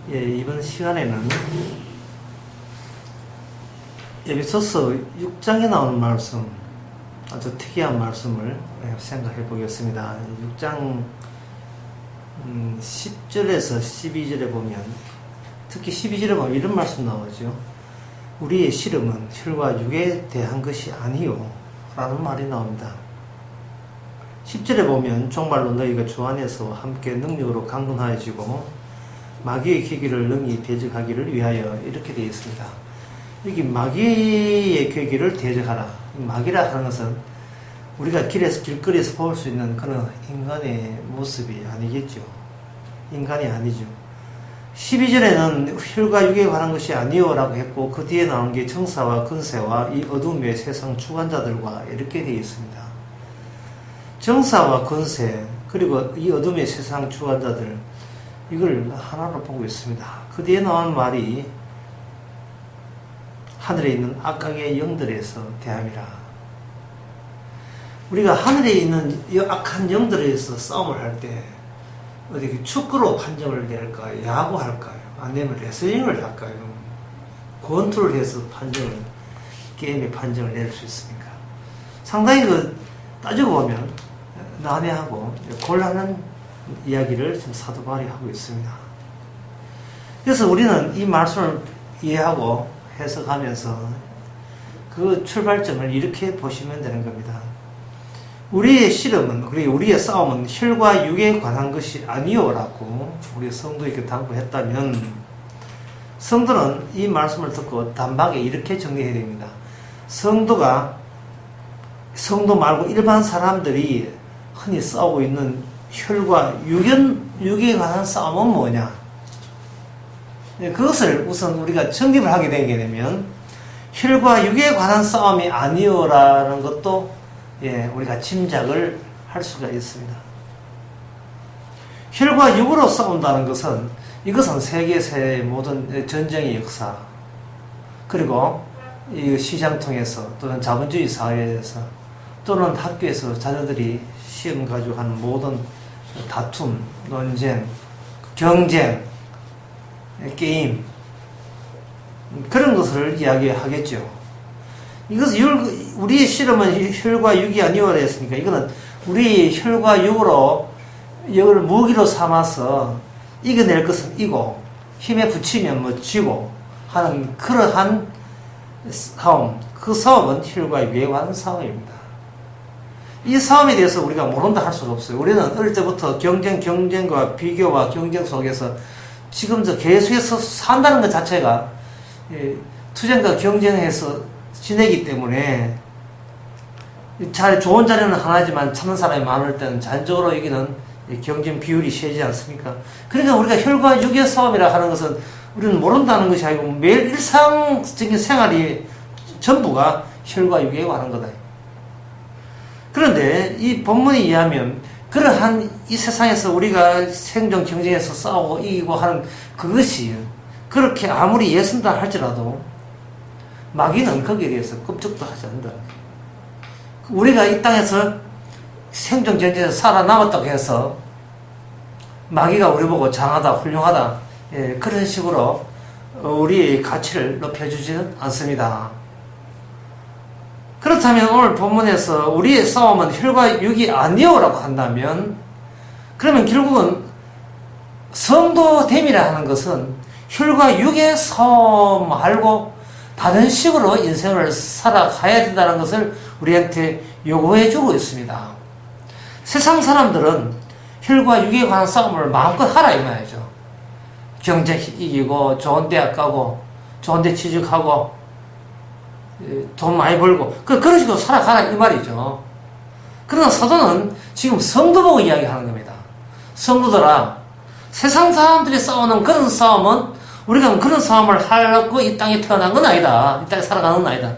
예, 이번 시간에는 에베소서 6장에 나오는 말씀, 아주 특이한 말씀을 생각해 보겠습니다. 6장 10절에서 12절에 보면, 특히 12절에 보면 이런 말씀 나오죠. 우리의 씨름은 혈과 육에 대한 것이 아니요 라는 말이 나옵니다. 10절에 보면 정말로 너희가 주 안에서 함께 능력으로 강건하여지고 마귀의 계기를 능히 대적하기를 위하여, 이렇게 되어 있습니다. 여기 마귀의 계기를 대적하라. 마귀라 하는 것은 우리가 길거리에서 볼 수 있는 그런 인간의 모습이 아니겠죠. 인간이 아니죠. 12절에는 혈과 육에 관한 것이 아니요 라고 했고, 그 뒤에 나오는 게 정사와 근세와 이 어둠의 세상 주관자들과 이렇게 되어 있습니다. 정사와 근세, 그리고 이 어둠의 세상 주관자들, 이걸 하나로 보고 있습니다. 그 뒤에 나온 말이 하늘에 있는 악각의 영들에서 대함이라. 우리가 하늘에 있는 이 악한 영들에서 싸움을 할 때 어디 축구로 판정을 낼까요? 야구할까요? 아니면 레슬링을 할까요? 권투를 해서 게임의 판정을 낼 수 있습니까? 상당히 따지고 보면 난해하고 곤란한 이야기를 지금 사도 바울이 하고 있습니다. 그래서 우리는 이 말씀을 이해하고 해석하면서 그 출발점을 이렇게 보시면 되는 겁니다. 우리의 씨름은, 그리고 우리의 싸움은 혈과 육에 관한 것이 아니오라고 우리 성도에게 당부했다면, 성도는 이 말씀을 듣고 단박에 이렇게 정리해야 됩니다. 성도 말고 일반 사람들이 흔히 싸우고 있는 혈과 육에 관한 싸움은 뭐냐? 그것을 우선 우리가 정립을 하게 되게 되면, 혈과 육에 관한 싸움이 아니오라는 것도 우리가 짐작을 할 수가 있습니다. 혈과 육으로 싸운다는 것은, 이것은 세계의 모든 전쟁의 역사, 그리고 이 시장 통해서, 또는 자본주의 사회에서, 또는 학교에서 자녀들이 시험 가지고 하는 모든 다툼, 논쟁, 경쟁, 게임, 그런 것을 이야기하겠죠. 이것은 우리의 씨름은 혈과 육이 아니오라 했으니까, 이거는 우리 혈과 육으로 이걸 무기로 삼아서 이겨낼 것은 이고, 힘에 붙이면 지고 하는 그러한 싸움, 그 싸움은 혈과 육에 관한 싸움입니다. 이 싸움에 대해서 우리가 모른다 할 수가 없어요. 우리는 어릴 때부터 경쟁과 비교와 경쟁 속에서 지금도 계속해서 산다는 것 자체가 투쟁과 경쟁해서 지내기 때문에, 좋은 자리는 하나지만 찾는 사람이 많을 때는 자연적으로 여기는 경쟁 비율이 세지 않습니까? 그러니까 우리가 혈과 육의 싸움이라 하는 것은 우리는 모른다는 것이 아니고 매일 일상적인 생활이 전부가 혈과 육에 관한 거다. 그런데 이 본문에 의하면 그러한 이 세상에서 우리가 생존 경쟁에서 싸우고 이기고 하는 그것이 그렇게 아무리 예순다 할지라도 마귀는 거기에 대해서 끔찍도 하지 않는다. 우리가 이 땅에서 생존 경쟁에서 살아남았다고 해서 마귀가 우리 보고 장하다, 훌륭하다, 그런 식으로 우리의 가치를 높여주지는 않습니다. 그렇다면 오늘 본문에서 우리의 싸움은 혈과 육이 아니오라고 한다면, 그러면 결국은 성도됨이라 하는 것은 혈과 육의 싸움 말고 다른 식으로 인생을 살아가야 된다는 것을 우리한테 요구해 주고 있습니다. 세상 사람들은 혈과 육에 관한 싸움을 마음껏 하라 이 말이죠. 경쟁 이기고, 좋은 대학 가고, 좋은 데 취직하고, 돈 많이 벌고, 그런 식으로 살아가라 이 말이죠. 그러나 사도는 지금 성도 보고 이야기하는 겁니다. 성도들아, 세상 사람들이 싸우는 그런 싸움은 우리가 그런 싸움을 하려고 이 땅에 태어난 건 아니다. 이 땅에 살아가는 건 아니다.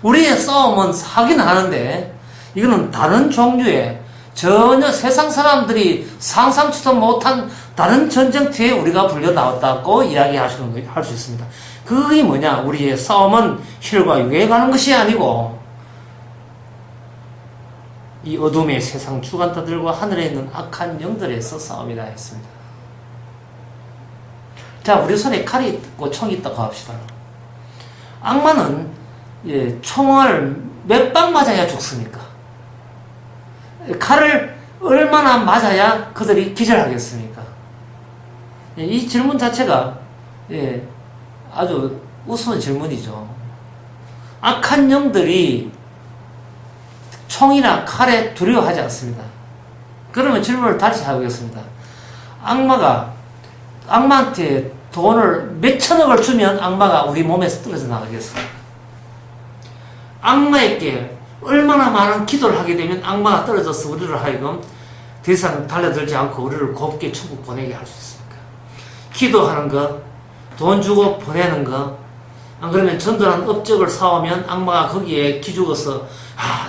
우리의 싸움은 하긴 하는데, 이거는 다른 종류의, 전혀 세상 사람들이 상상치도 못한 다른 전쟁터에 우리가 불려 나왔다고 할 수 있습니다. 그게 뭐냐? 우리의 싸움은 혈과 육에 관한 것이 아니고 이 어둠의 세상 주관자들과 하늘에 있는 악한 영들에서 싸움이라 했습니다. 자, 우리 손에 칼이 있고 총이 있다고 합시다. 악마는 총을 몇 방 맞아야 죽습니까? 칼을 얼마나 맞아야 그들이 기절하겠습니까? 이 질문 자체가 아주 우스운 질문이죠. 악한 영들이 총이나 칼에 두려워하지 않습니다. 그러면 질문을 다시 해보겠습니다. 악마한테 돈을 몇 천억을 주면 악마가 우리 몸에서 떨어져 나가겠습니까? 악마에게 얼마나 많은 기도를 하게 되면 악마가 떨어져서 우리를 하여금 더 이상 달려들지 않고 우리를 곱게 천국 보내게 할 수 있습니까? 기도하는 거, 돈 주고 보내는 거, 안 그러면 전도라는 업적을 사오면 악마가 거기에 기죽어서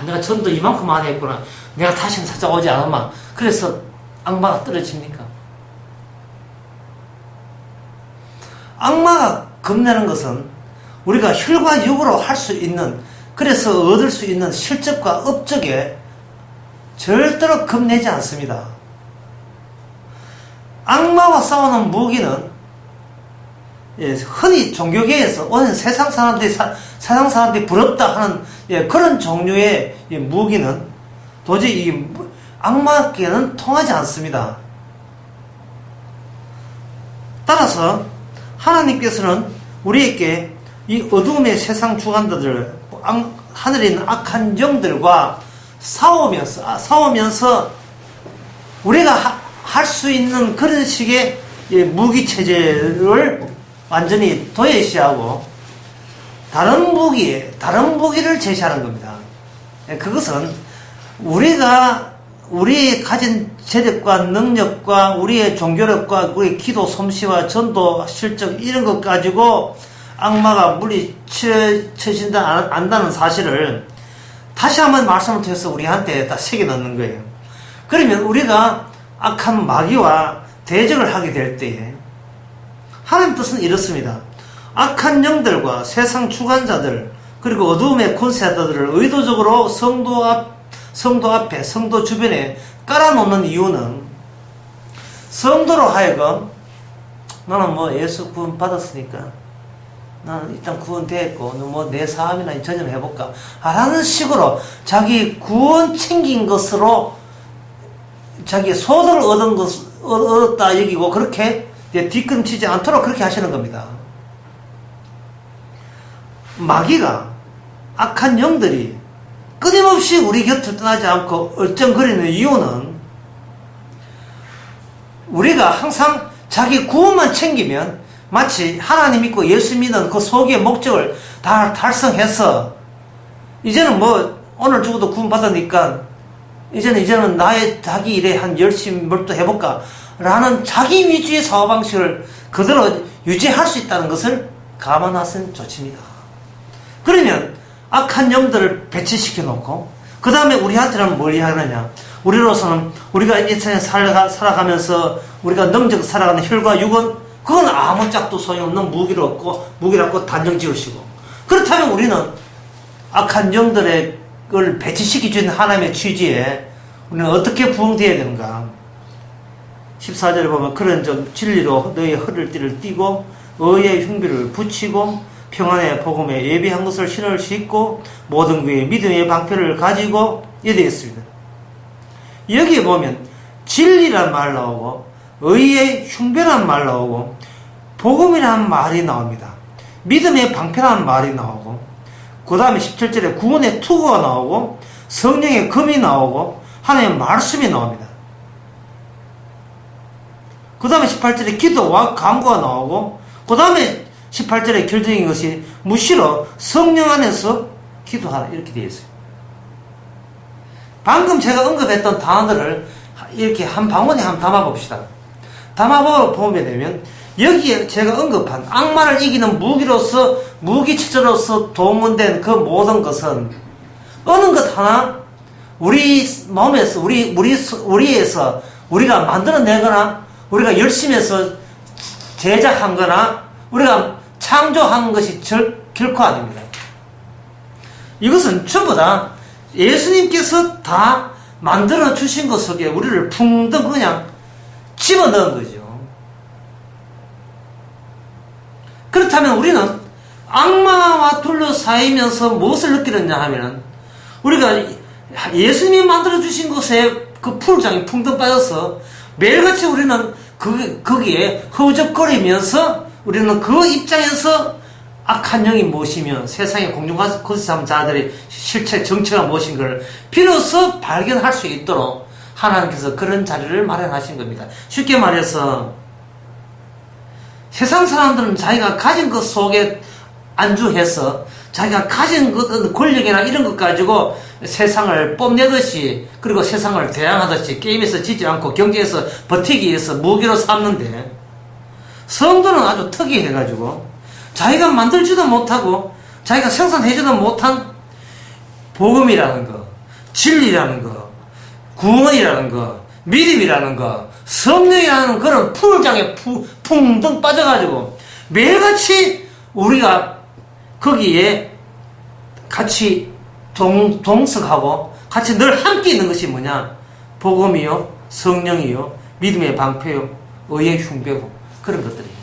내가 전도 이만큼 안 했구나, 내가 다시는 찾아오지 않으마, 그래서 악마가 떨어집니까? 악마가 겁내는 것은 우리가 혈과 육으로 할 수 있는, 그래서 얻을 수 있는 실적과 업적에 절대로 겁내지 않습니다. 악마와 싸우는 무기는 흔히 종교계에서 오늘 세상 사람들이 부럽다 하는 그런 종류의 무기는 도저히 악마에게는 통하지 않습니다. 따라서 하나님께서는 우리에게 이 어두움의 세상 주관자들, 하늘에 있는 악한 영들과 싸우면서 우리가 할 수 있는 그런 식의 무기 체제를 완전히 도외시하고 다른 무기를 제시하는 겁니다. 그것은 우리의 가진 재력과 능력과 우리의 종교력과 우리의 기도 솜씨와 전도 실적 이런 것 가지고 악마가 물리쳐진다 안다는 사실을 다시 한번 말씀을 드려서 우리한테 다 새겨 넣는 거예요. 그러면 우리가 악한 마귀와 대적을 하게 될 때에 하나님 뜻은 이렇습니다. 악한 영들과 세상 주관자들 그리고 어두움의 권세자들을 의도적으로 성도 앞에 성도 주변에 깔아놓는 이유는 성도로 하여금 나는 예수 구원 받았으니까 나는 일단 구원됐고 내 삶이나 전념해볼까 라는 식으로 자기 구원 챙긴 것으로 자기 소득을 얻었다 여기고 그렇게 뒤꿈치지 않도록 그렇게 하시는 겁니다. 마귀가 악한 영들이 끊임없이 우리 곁을 떠나지 않고 얼쩡거리는 이유는 우리가 항상 자기 구원만 챙기면 마치 하나님 믿고 예수 믿는 그 소기의 목적을 다 달성해서 이제는 오늘 죽어도 구원 받으니까 이제는 나의 자기 일에 열심히 몰두해볼까 라는 자기 위주의 사고방식을 그대로 유지할 수 있다는 것을 감안하시면 좋습니다. 그러면 악한 영들을 배치시켜 놓고 그 다음에 우리한테는 뭘 하느냐, 우리로서는 우리가 이 세상에 살아가면서 우리가 능적 살아가는 혈과 육은 그건 아무 짝도 소용없는 무기라고 단정 지으시고, 그렇다면 우리는 악한 영들을 배치시켜주는 하나님의 취지에 우리는 어떻게 부응되어야 되는가. 14절에 보면 그런 진리로 너의 허를 띠를 띠고 의의 흉비를 붙이고 평안의 복음에 예비한 것을 신을 싣고 모든 그의 믿음의 방패를 가지고 이래 되겠습니다. 여기에 보면 진리란 말 나오고 의의 흉배란 말 나오고 복음이란 말이 나옵니다. 믿음의 방패란 말이 나오고 그 다음에 17절에 구원의 투구가 나오고 성령의 검이 나오고 하나님의 말씀이 나옵니다. 그 다음에 18절에 기도와 간구가 나오고 그 다음에 18절에 결정인 것이 무시로 성령 안에서 기도하라 이렇게 되어 있어요. 방금 제가 언급했던 단어들을 이렇게 한 방울에 한번 담아봅시다. 담아보면 되면 여기에 제가 언급한 악마를 이기는 무기체제로서 동원된 그 모든 것은 어느 것 하나 우리 몸에서 우리에서 우리가 만들어내거나 우리가 열심히 해서 제작한 거나 우리가 창조한 것이 결코 아닙니다. 이것은 전부 다 예수님께서 다 만들어 주신 것 속에 우리를 풍덩 그냥 집어넣은 거죠. 그렇다면 우리는 악마와 둘러싸이면서 무엇을 느끼느냐 하면, 우리가 예수님이 만들어주신 곳에 그 풀장에 풍덩 빠져서 매일같이 우리는 거기에 허우적거리면서 우리는 그 입장에서 악한 영이 무엇이며 세상의 공중거수 삼은 자들의 실체 정체가 무엇인 걸 비로소 발견할 수 있도록 하나님께서 그런 자리를 마련하신 겁니다. 쉽게 말해서 세상 사람들은 자기가 가진 것 속에 안주해서 자기가 가진 것, 권력이나 이런 것 가지고 세상을 뽐내듯이, 그리고 세상을 대항하듯이 게임에서 지지 않고 경제에서 버티기 위해서 무기로 삼는데, 성도는 아주 특이해가지고 자기가 만들지도 못하고 자기가 생산하지도 못한 복음이라는 거, 진리라는 거, 구원이라는 거, 믿음이라는 거, 성령이라는 그런 풀장에 풍덩 빠져가지고 매일같이 우리가 거기에 같이 동석하고 같이 늘 함께 있는 것이 뭐냐? 복음이요, 성령이요, 믿음의 방패요, 의의 흉배고, 그런 것들입니다.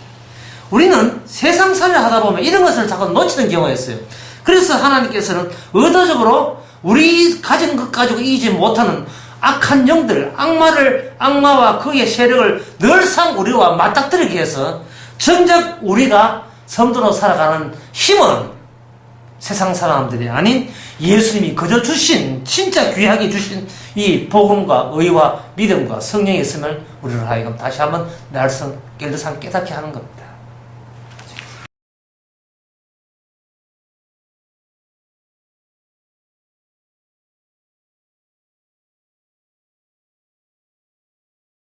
우리는 세상살이를 하다 보면 이런 것을 자꾸 놓치는 경우가 있어요. 그래서 하나님께서는 의도적으로 우리 가진 것 가지고 이기지 못하는 악한 영들, 악마와 그의 세력을 늘상 우리와 맞닥뜨리게 해서 정작 우리가 성도로 살아가는 힘은 세상 사람들이 아닌 예수님이 그저 주신, 진짜 귀하게 주신 이 복음과 의와 믿음과 성령이 있으면 우리를 하여금 다시 한번 날성 깨닫게 하는 겁니다.